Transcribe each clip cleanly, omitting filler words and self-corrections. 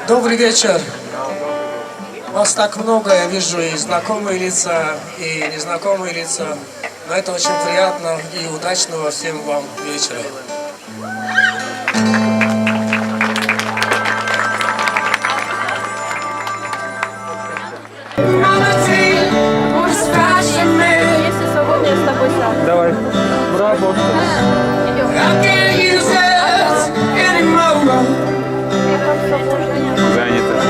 Добрый вечер. Вас так много, я вижу и знакомые лица, и незнакомые лица. Но это очень приятно и удачного всем вам вечера. Давай. Браво. Занято.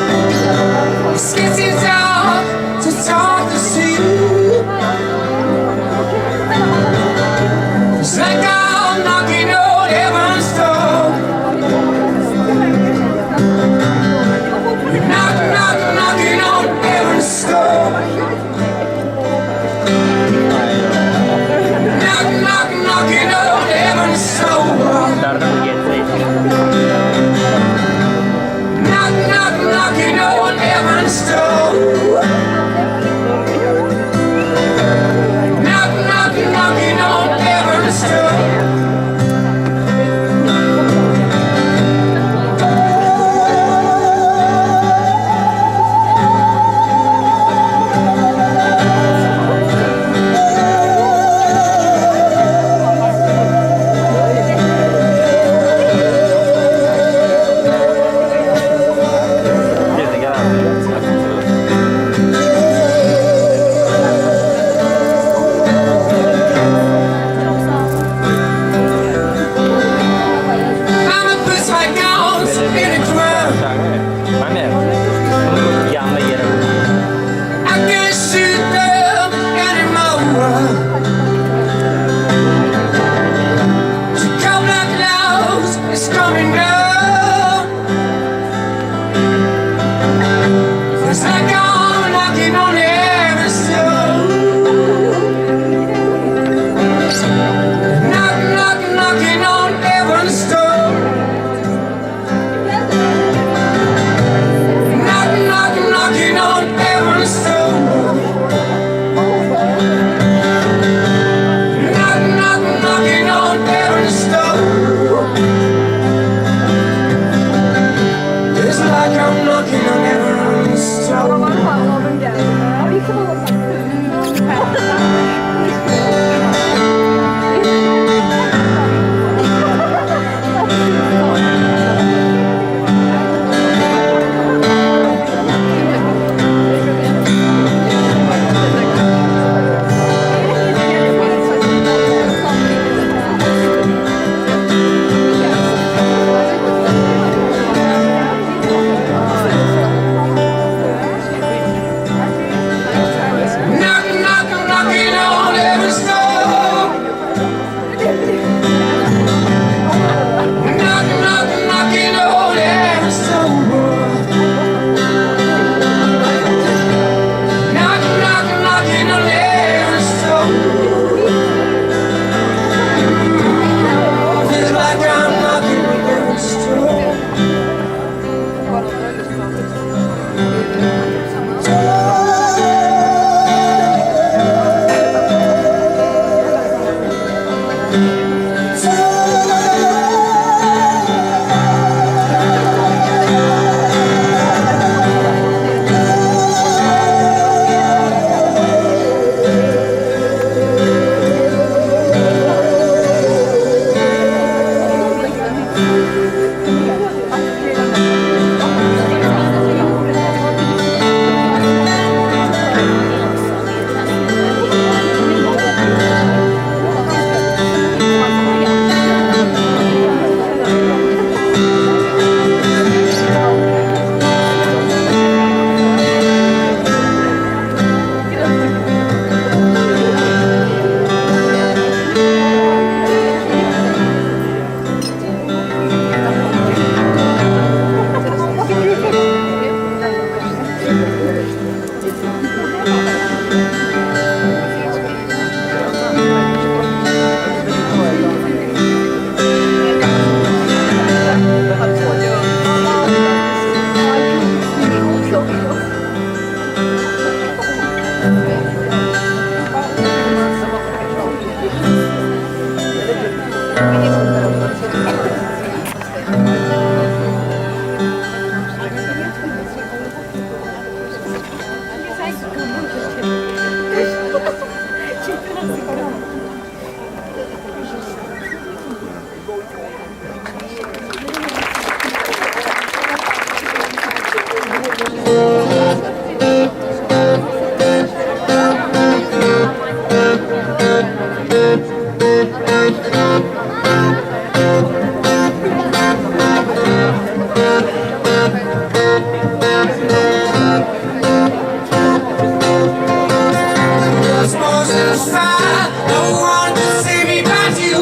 Was supposed to find no one to save me but you.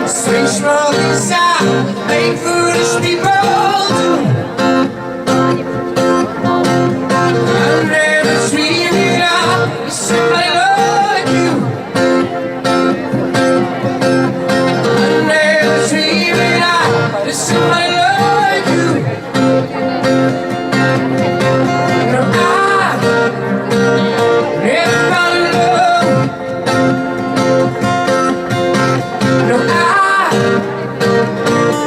Strange from inside, make foolish people do. I never dreamed it out, somebody like you. I never dreamed it out, there's somebody like you. No, I never found love. No, I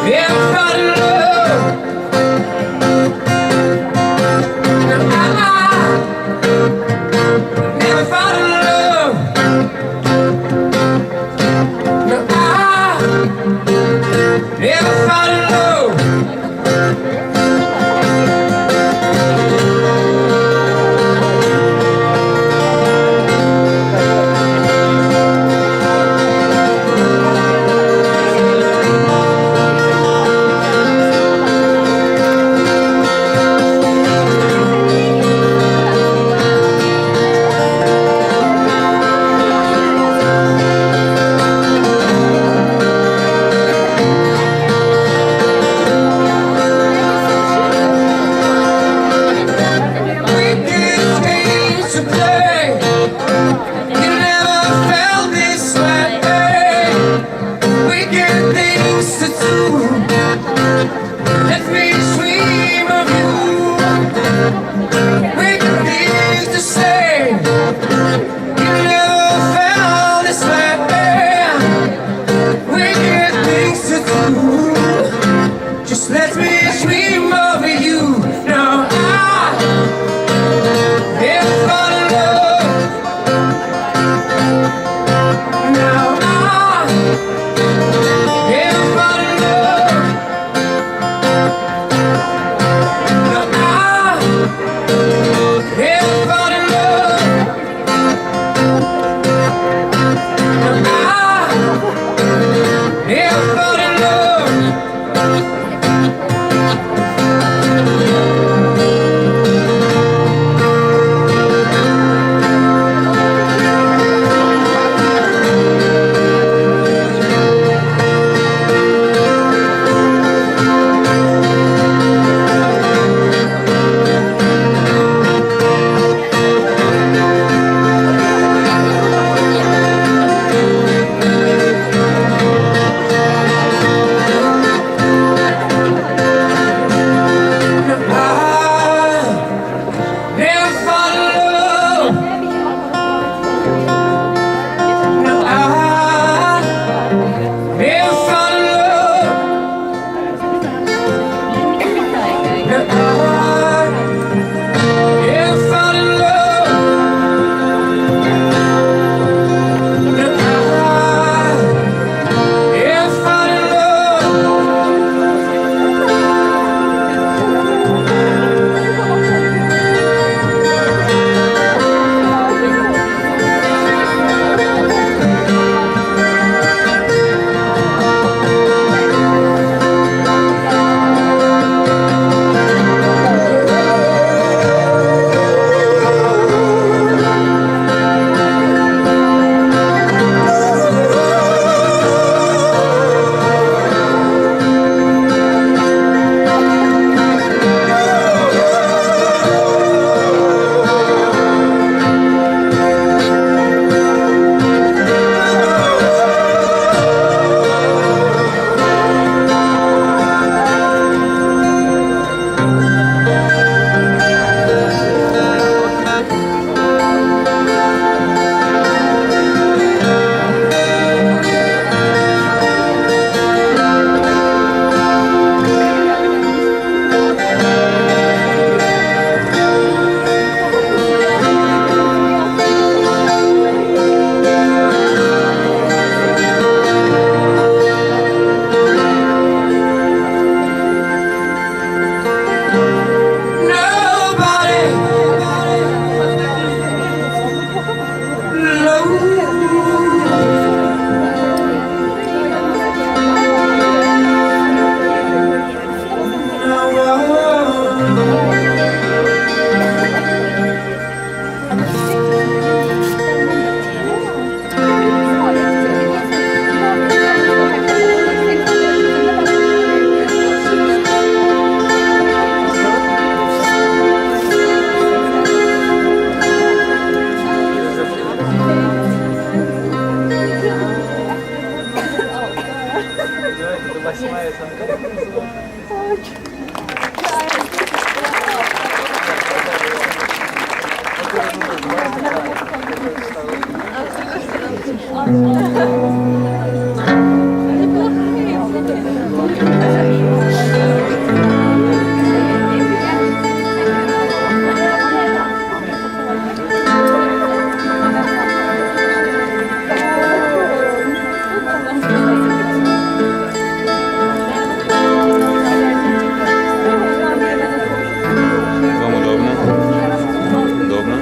never found love. No, I never found love. No, I never found love. Just let me dream of you. Now I never fall in love. Now I never fall in love. Вам удобно? Удобно?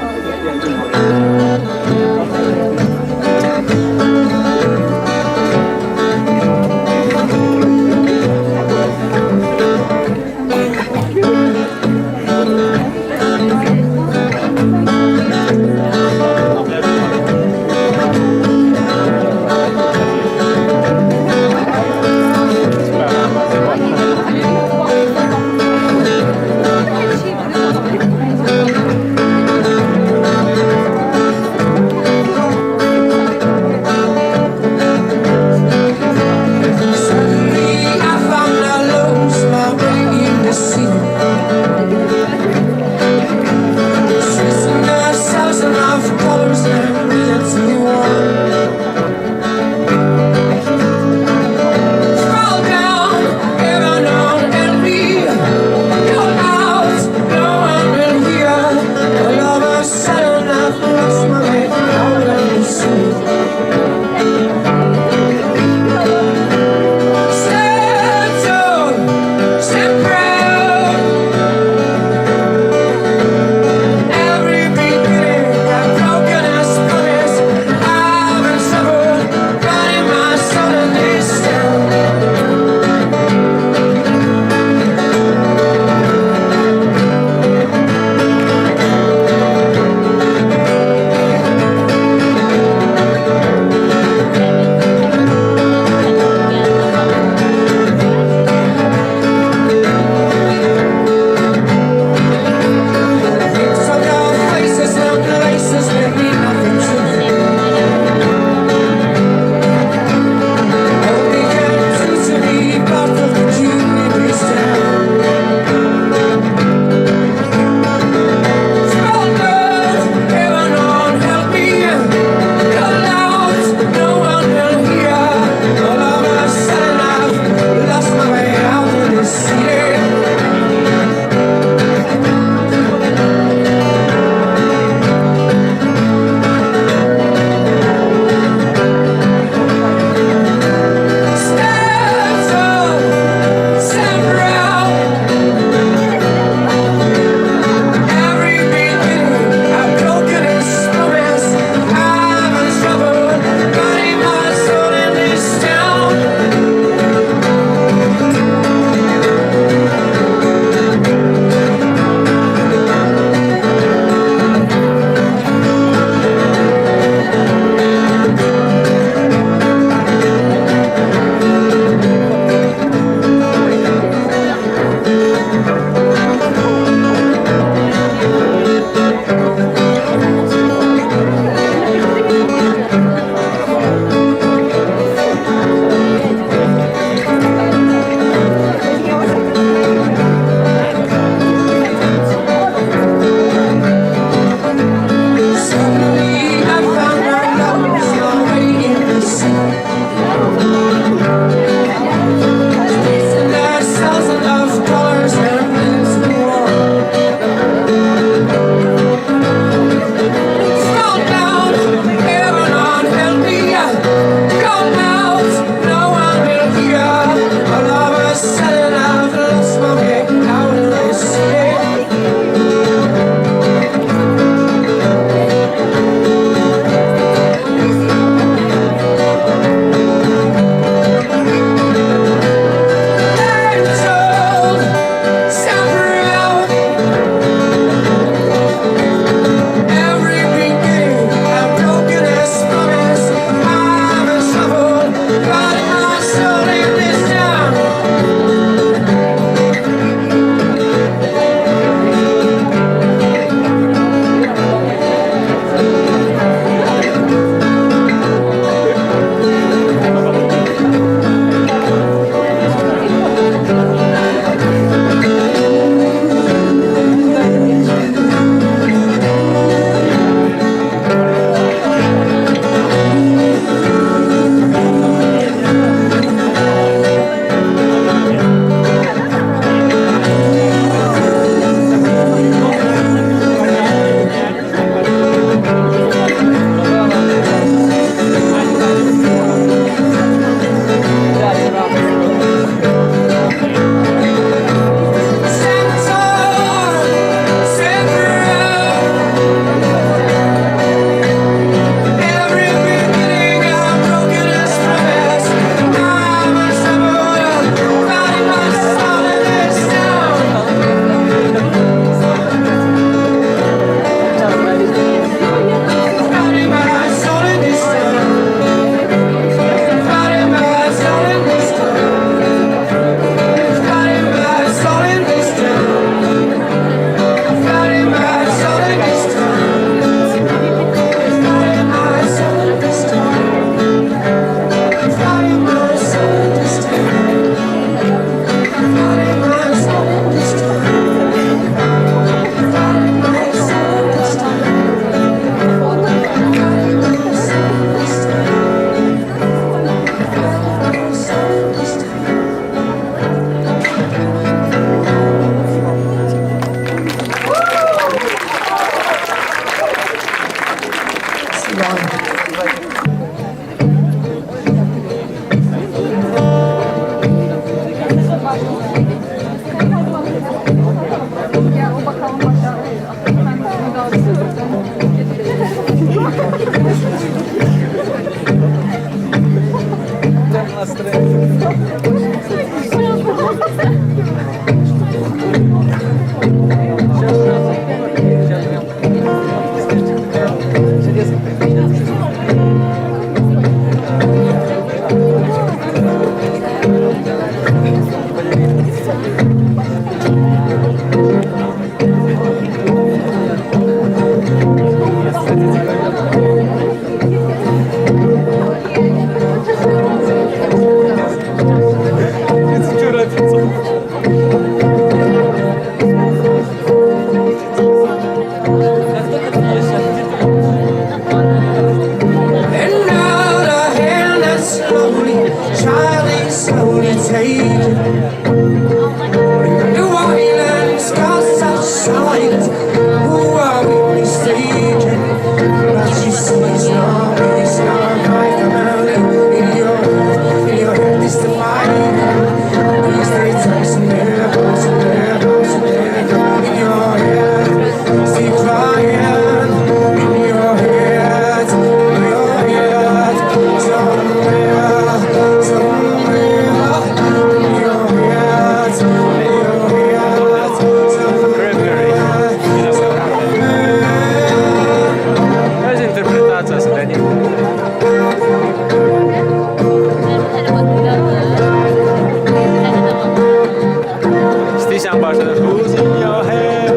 isyan başladı. Who's in your head?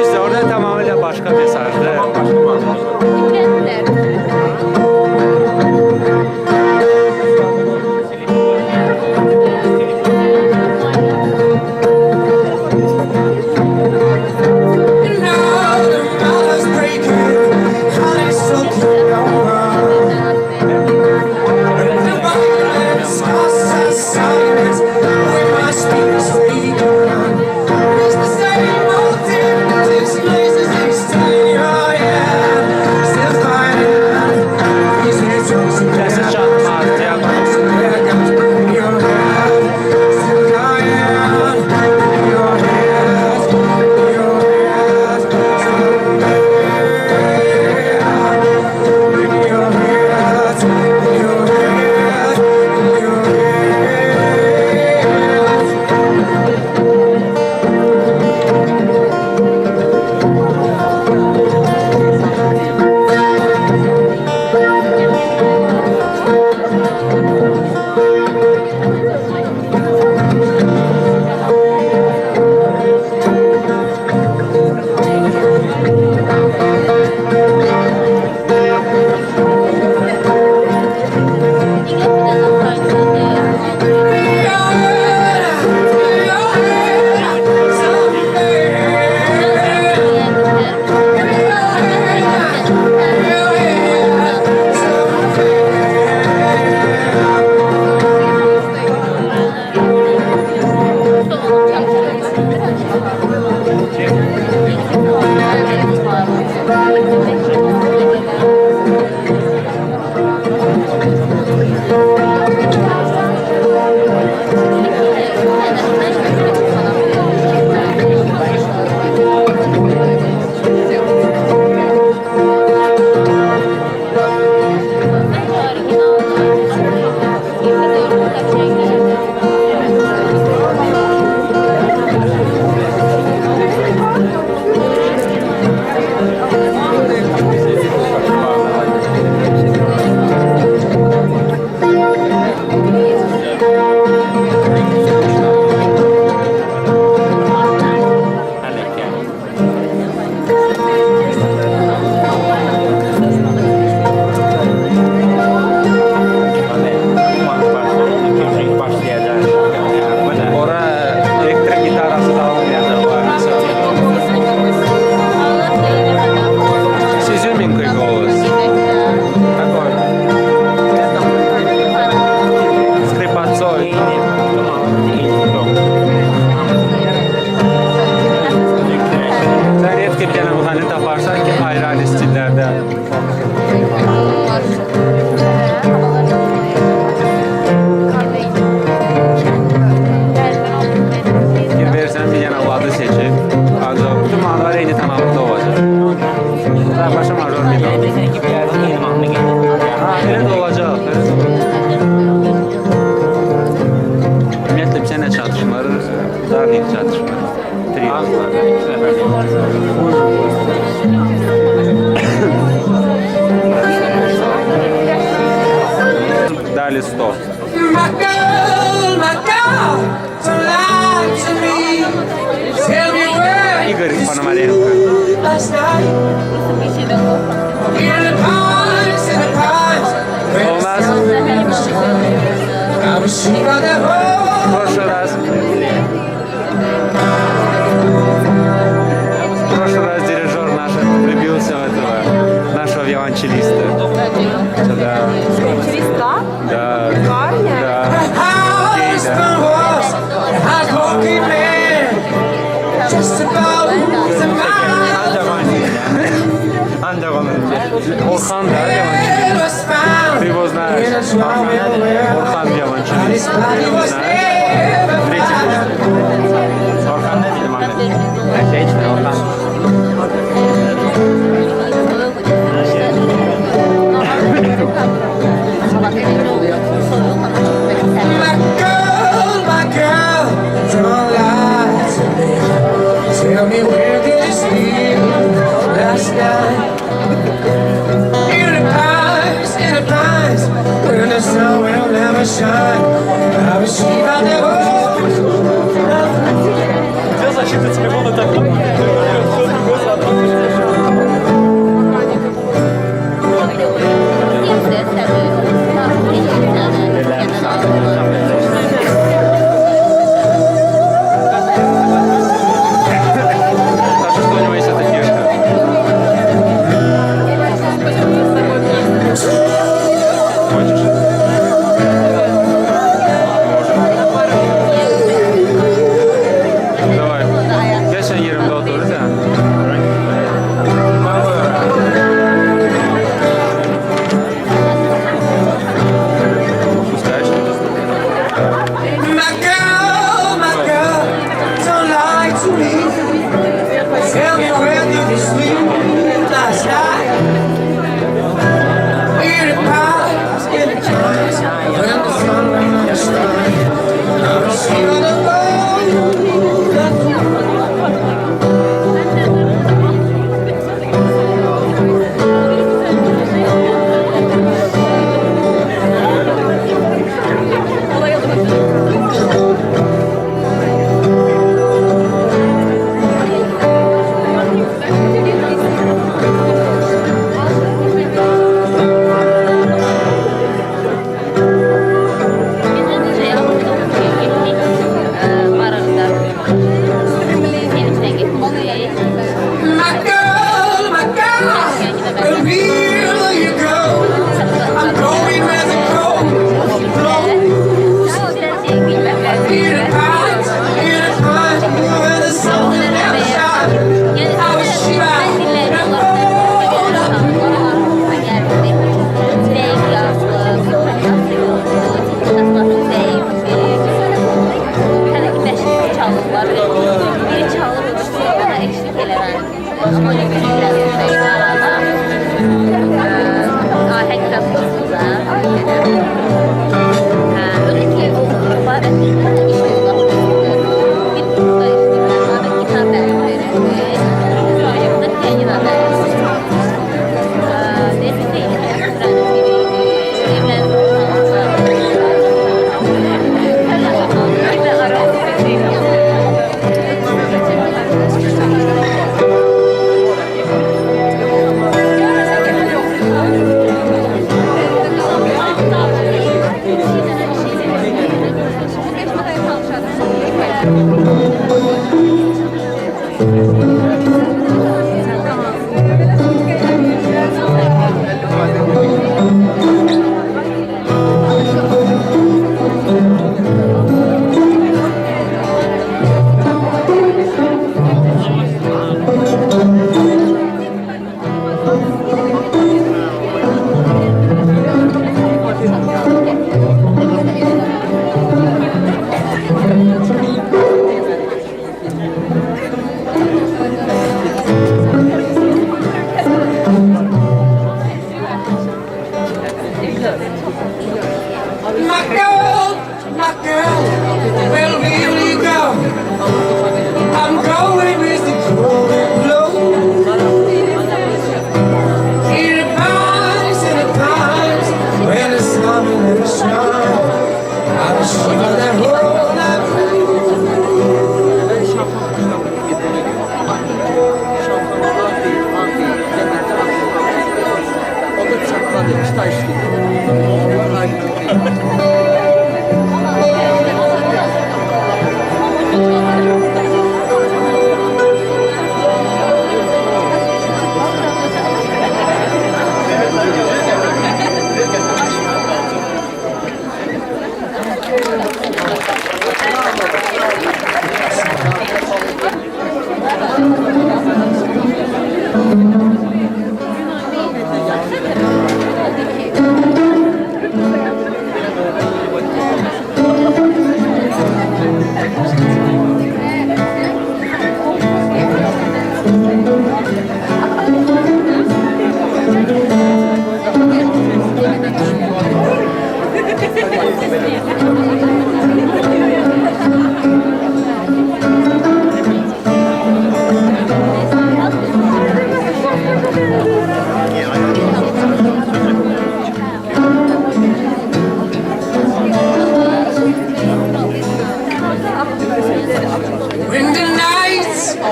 İşte orada tamamıyla başka mesajdı. Sessiz çatmaz, diyalog. Дали 100. My girl, don't lie to me. Tell me where Игорь Пономаренко. last night. In the pines, where У the нас sun was shining. I was sheep on the road. в прошлый раз дирижер наш влюбился в этого нашего виолончелиста. Да. Да. Да. House was a cocky man. Just about lose a mind. Orhan da виолончелист. It was found Ты его знаешь. in a small well. Orhan His виолончелист. body was never Третий курс. Orhan ne dedim Ahmet? Şey işte Orhan. My girl, don't lie to me. Tell me where did you sleep last night? In the pines, where the sun will never shine. I was sheep out there. my girl, don't lie to me. Tell me where did you sleep last night? In the past, in the times, when the sun was shining, I was on the road. My girl, where will you go? I'm going with the growing blow. In the pines, when the sun will never shine, I will shiver that whole night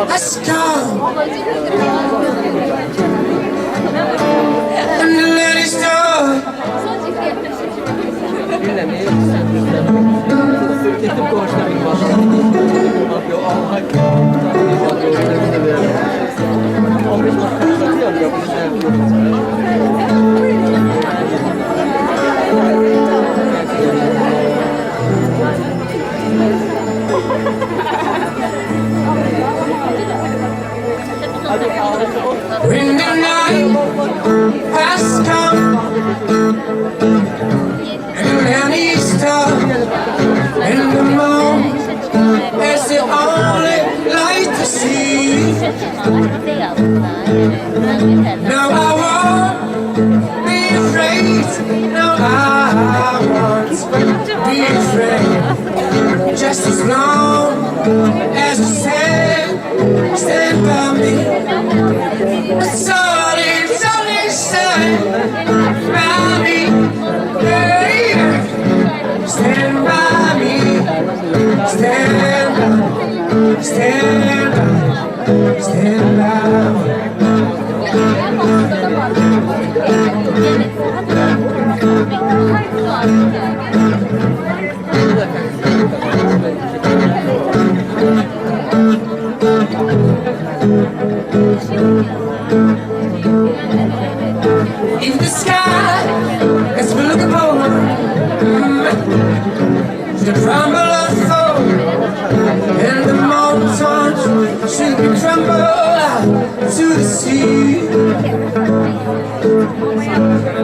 Let's go. And let it start. When the night has come and the man is done and the just as long as you stand by me. It's only stand by me, baby. Stand by me, stand by, stand by, stand by me. If the sky is full of gold, the crumble of fall, and the mountains should be crumbled to the sea.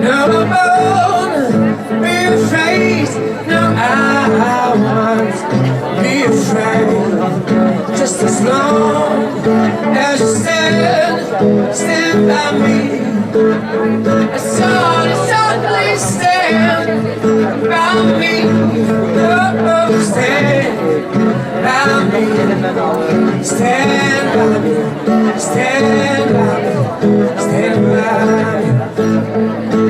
No, I won't be afraid. No, I won't be afraid. Just as long as you stand by me. It's only stand by me. Oh, stand by me. Stand by me. Stand by me. Stand by me.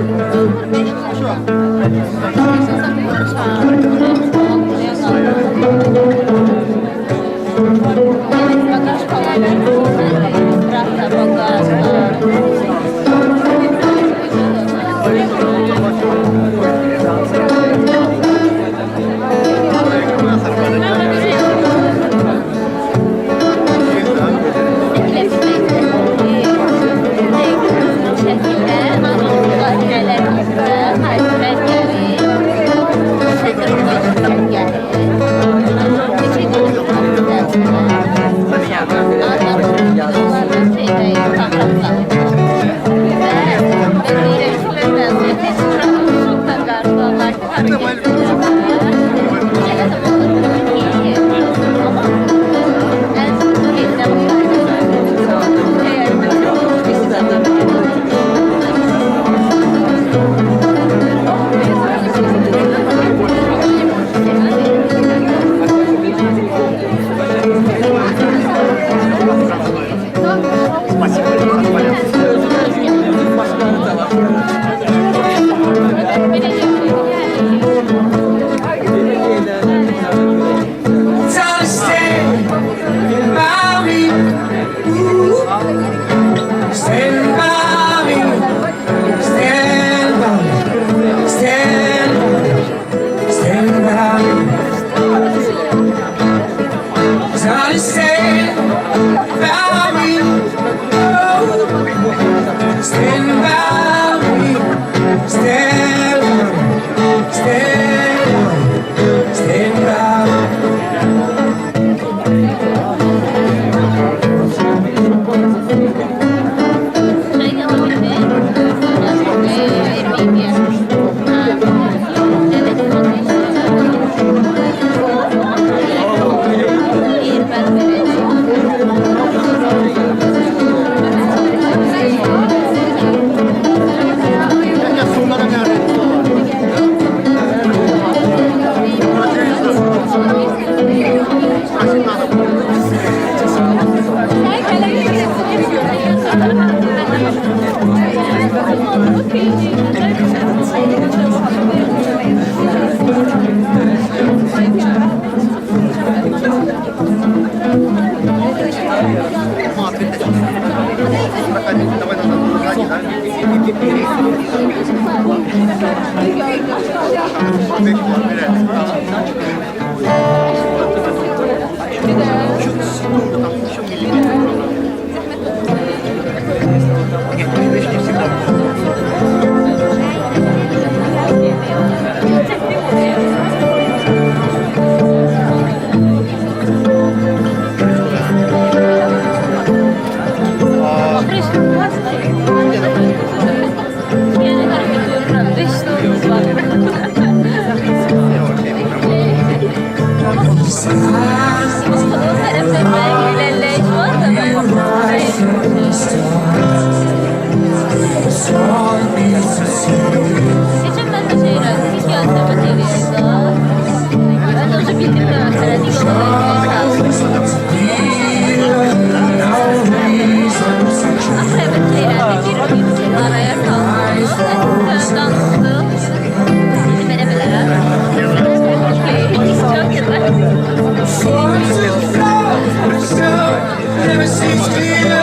Never seems clear.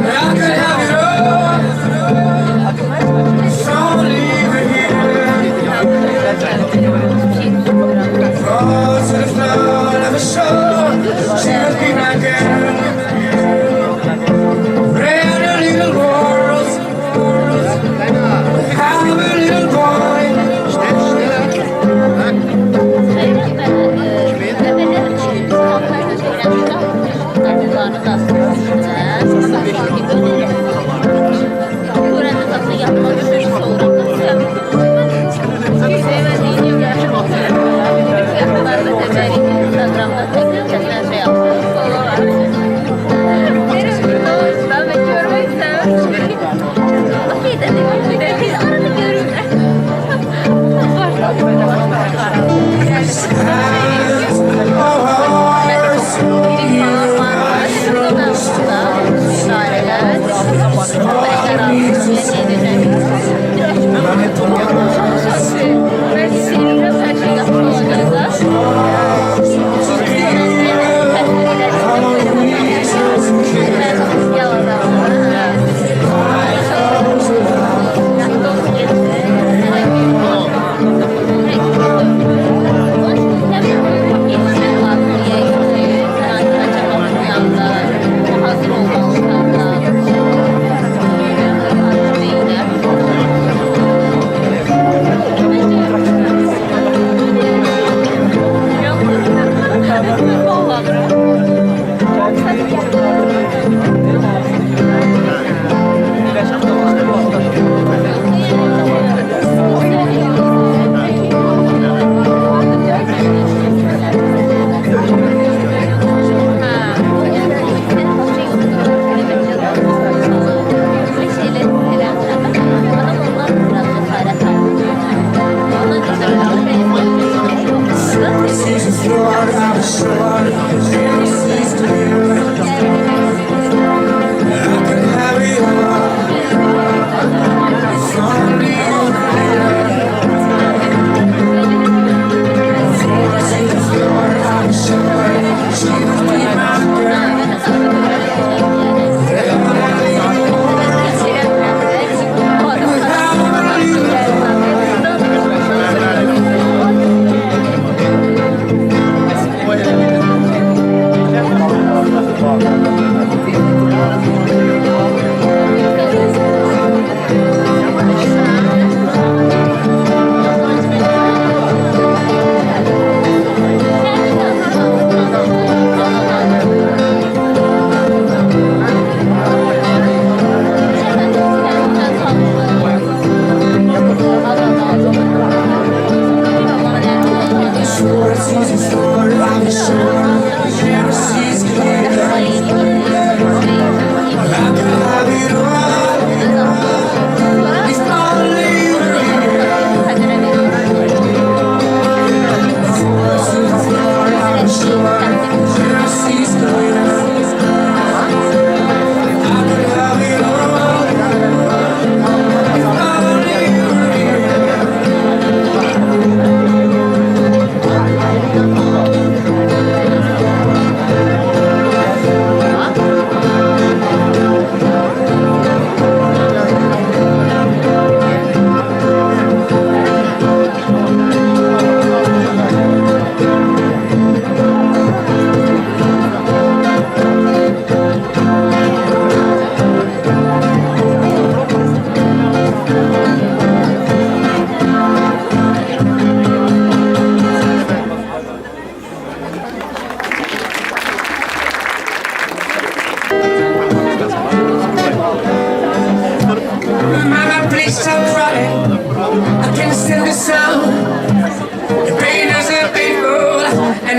I could have it all. So leave it here. Fall to the floor, never sure. She must be my girl. Ran a little world. Have a little boy.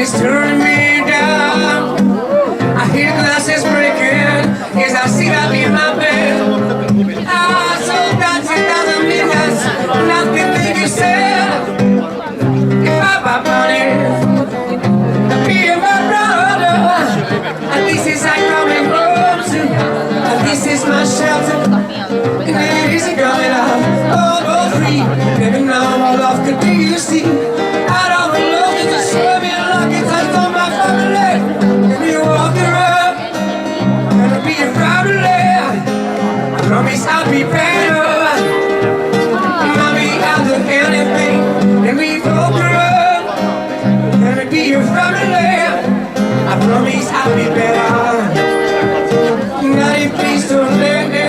It's turning me down. I hear glasses breaking as I sit up in my bed. Ah, so that's it doesn't mean that's nothing that you said. If I is my shelter, and it isn't going out. Oh, free. Maybe now all love could be you see. I don't love to destroy me like it's touched on my family. When you walk around, gonna be a family. I promise I'll be better. Mommy, I'll do anything. Let me walk around, gonna be your family. I promise I'll be better. Daddy, please don't let me.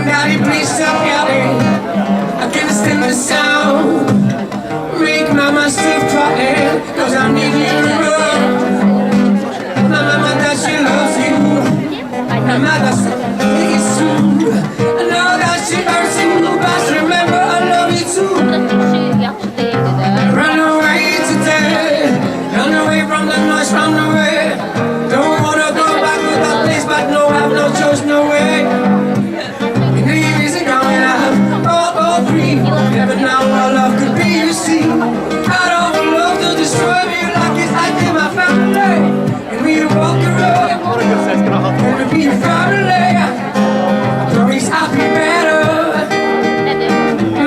Daddy, please stop yelling. I can't stand the sound. Make mama stop crying, 'cause I need you to run. My mama that she loves you. My mother said it's true. I know that she hurts you, but remember I love you too. Run away today. Run away from the noise, run away. Don't wanna go back to that place, but no, I have no choice, no way. Never know what love could be, you see. I don't love to destroy me like it's I did my family. And we walk around, and we be a family. I promise I'll be better.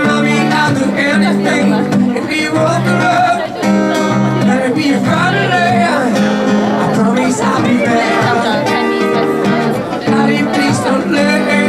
Mommy, I'll do anything. And we walk around, and we be a family. I promise I'll be better. Daddy, please don't let me.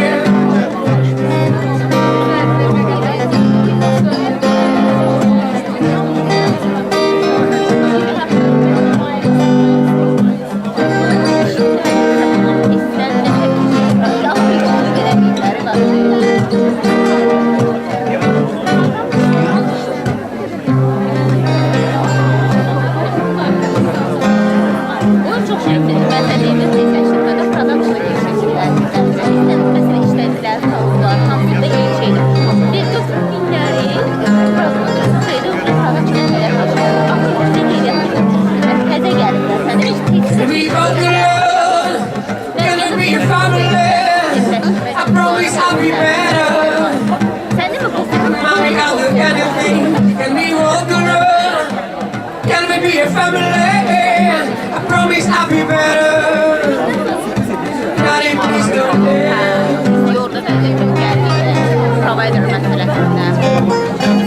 We both alone, gonna be a family. I promise I'll be better. Mommy, I'll do anything. And we walk around, gonna be a family. I promise I'll be better. Daddy, please don't let. Yolda böyle çok gergin provider meselesinde.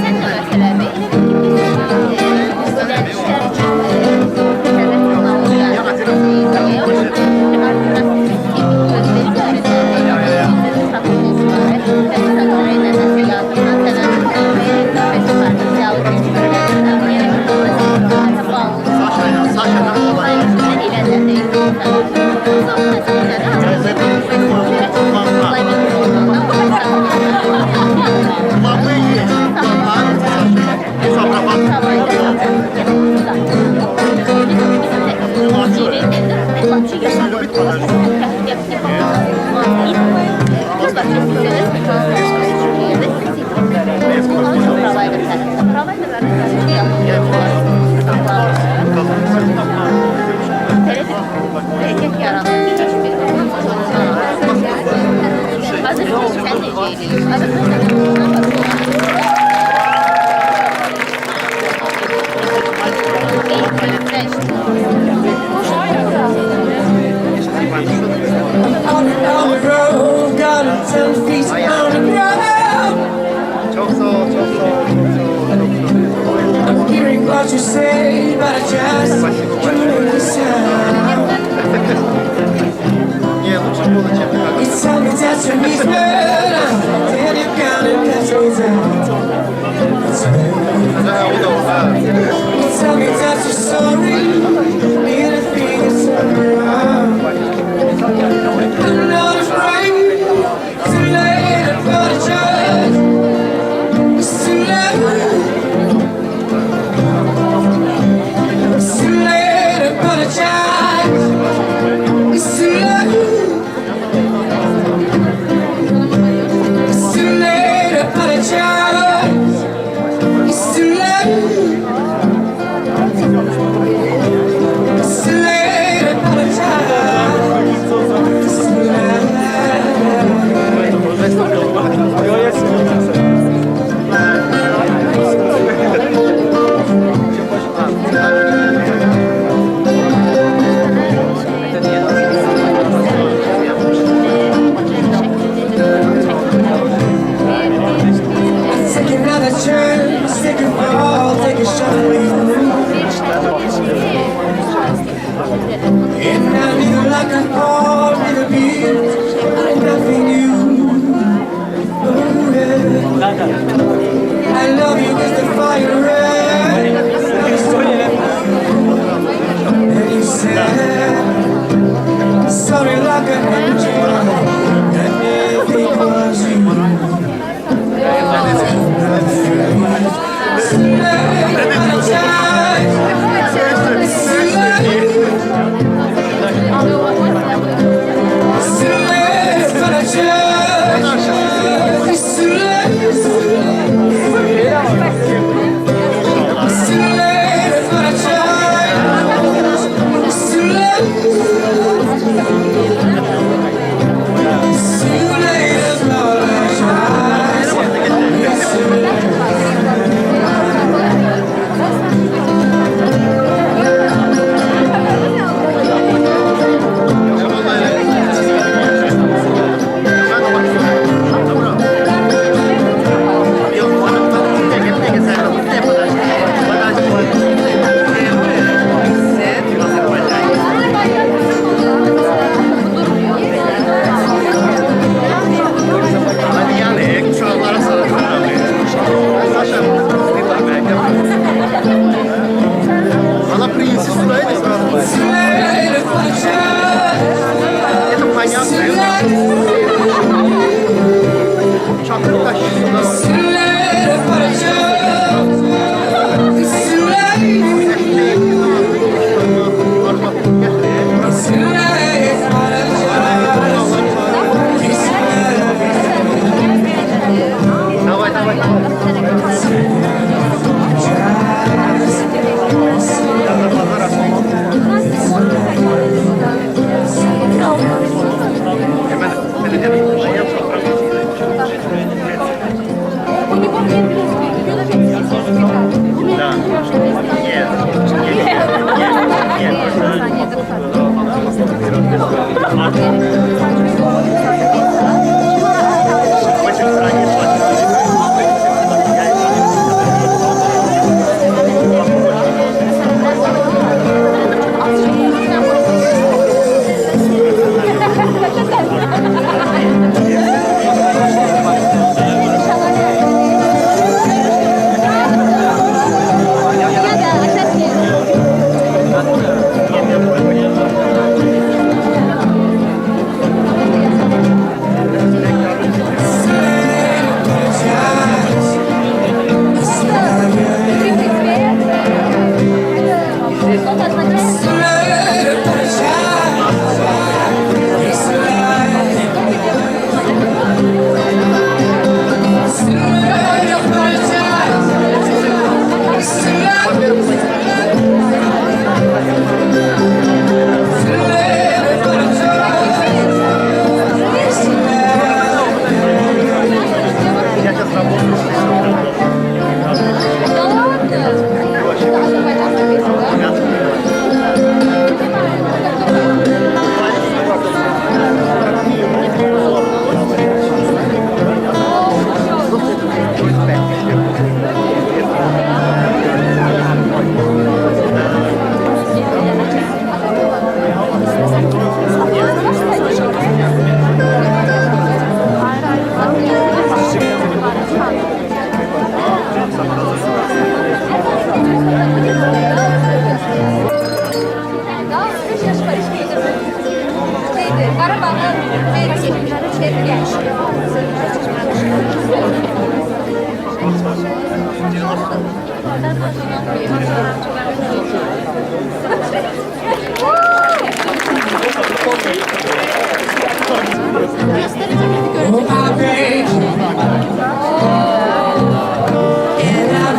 Sen de mesela özel işler için what you say, but I just can't make it sound. You tell me that you need me, then you gotta let me down. You tell me that you're sorry, anything is around. I'm not afraid to lay it for the judge. It's too late. It's too late to apologize. It's too late. It's too late to apologize. It's too late. I love you with the fire red. And you said, sorry like an angel, and if it was you, oh my baby, and I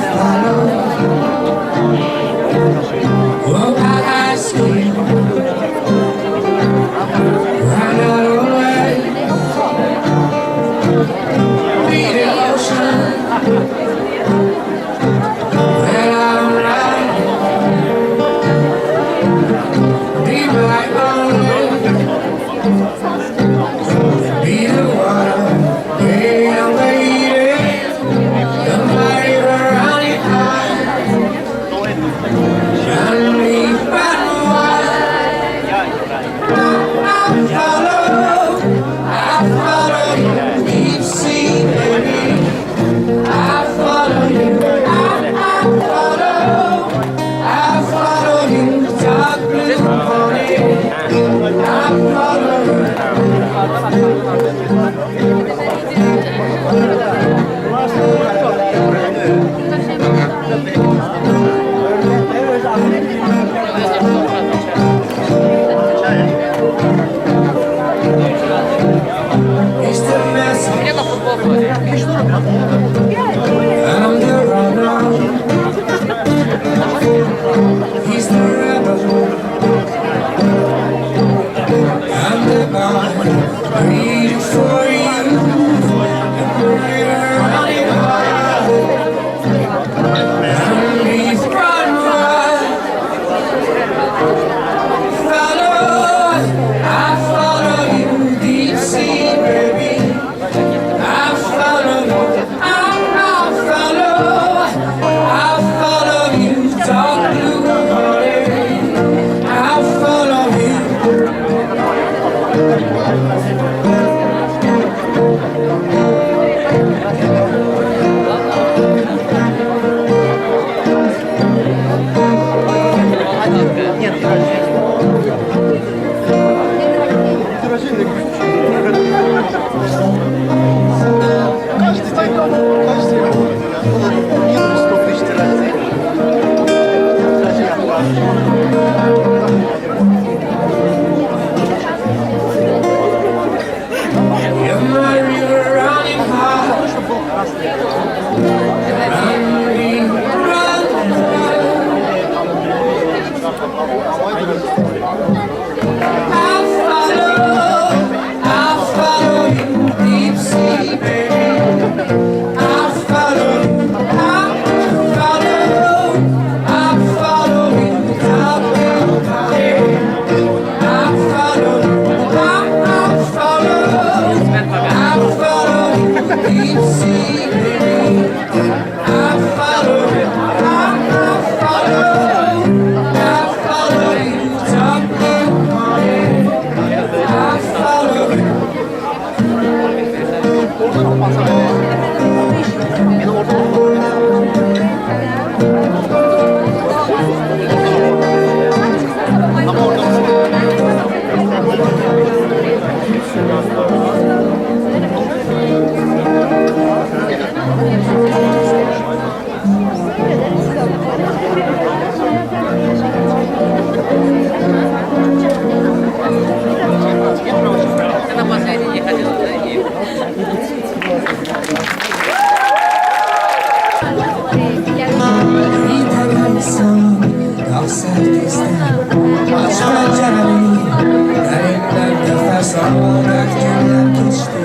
Sağladık günler geçti,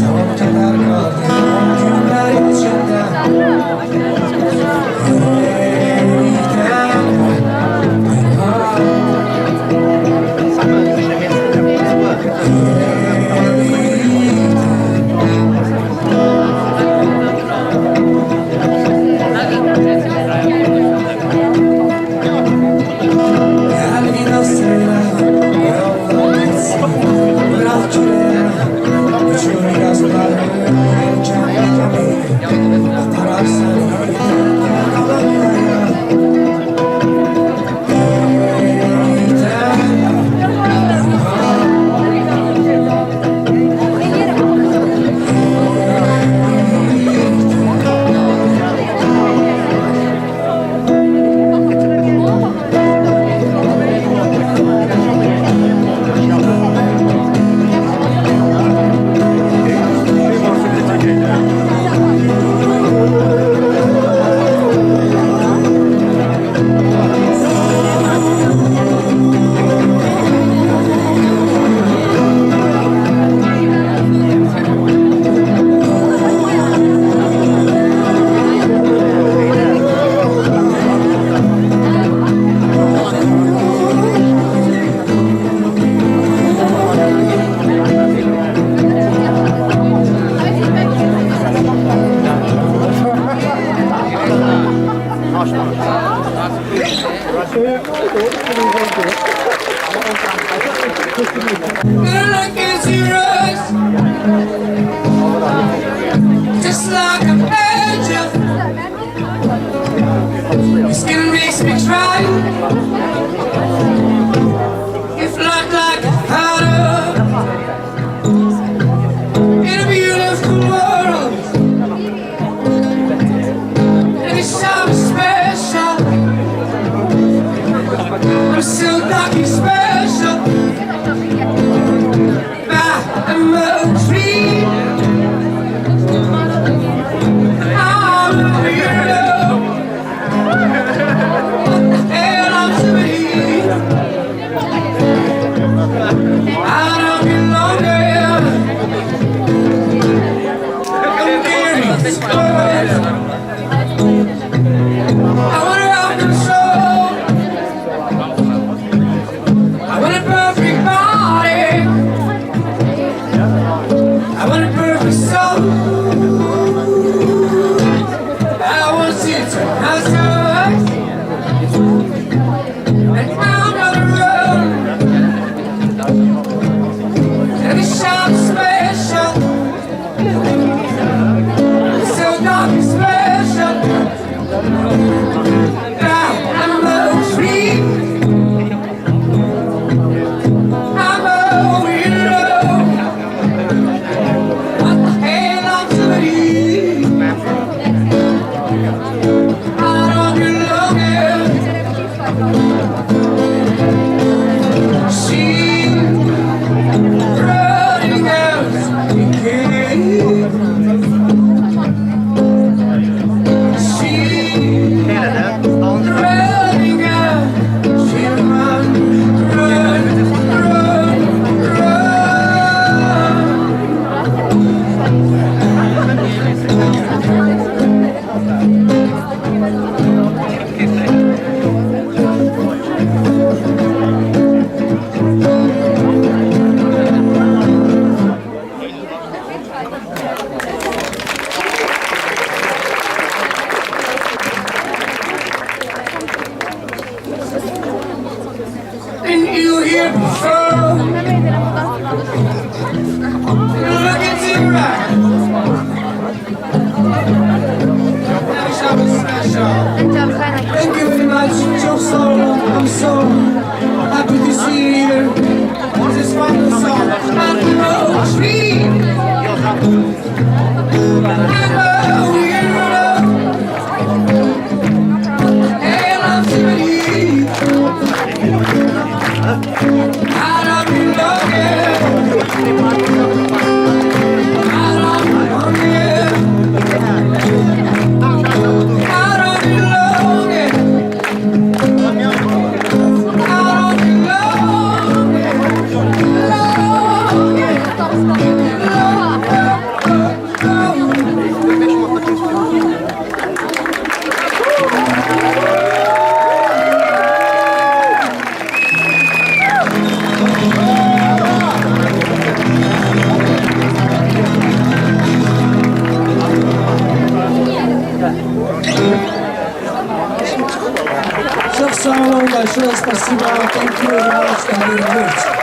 son kadar kaldı o günler içinde. Like it's yours, just like an angel. Your skin makes me try. You float like a powder in a beautiful world, and it's so special. I'm so lucky, special. I'm a tree. I'm a weirdo. What the hell I'm doing? I don't belong there. I'm getting discouraged. I want to have control. I want a perfect body. I want a perfect soul. I want you to myself, and I'm gonna run. And it's so special, it's so dark and special. Now I'm a tree. I'm a weirdo. What the hell I'm doing? I don't belong here. She running out again. She running out. She run, run, run. And you hear before, look into your eyes. Thank you very much. Çok sağ olun. I'm so happy to see you here. This wonderful song. I'm a tree. I'm a weirdo. And I'm free. большое спасибо. Thank you very much, Камиль Мурч.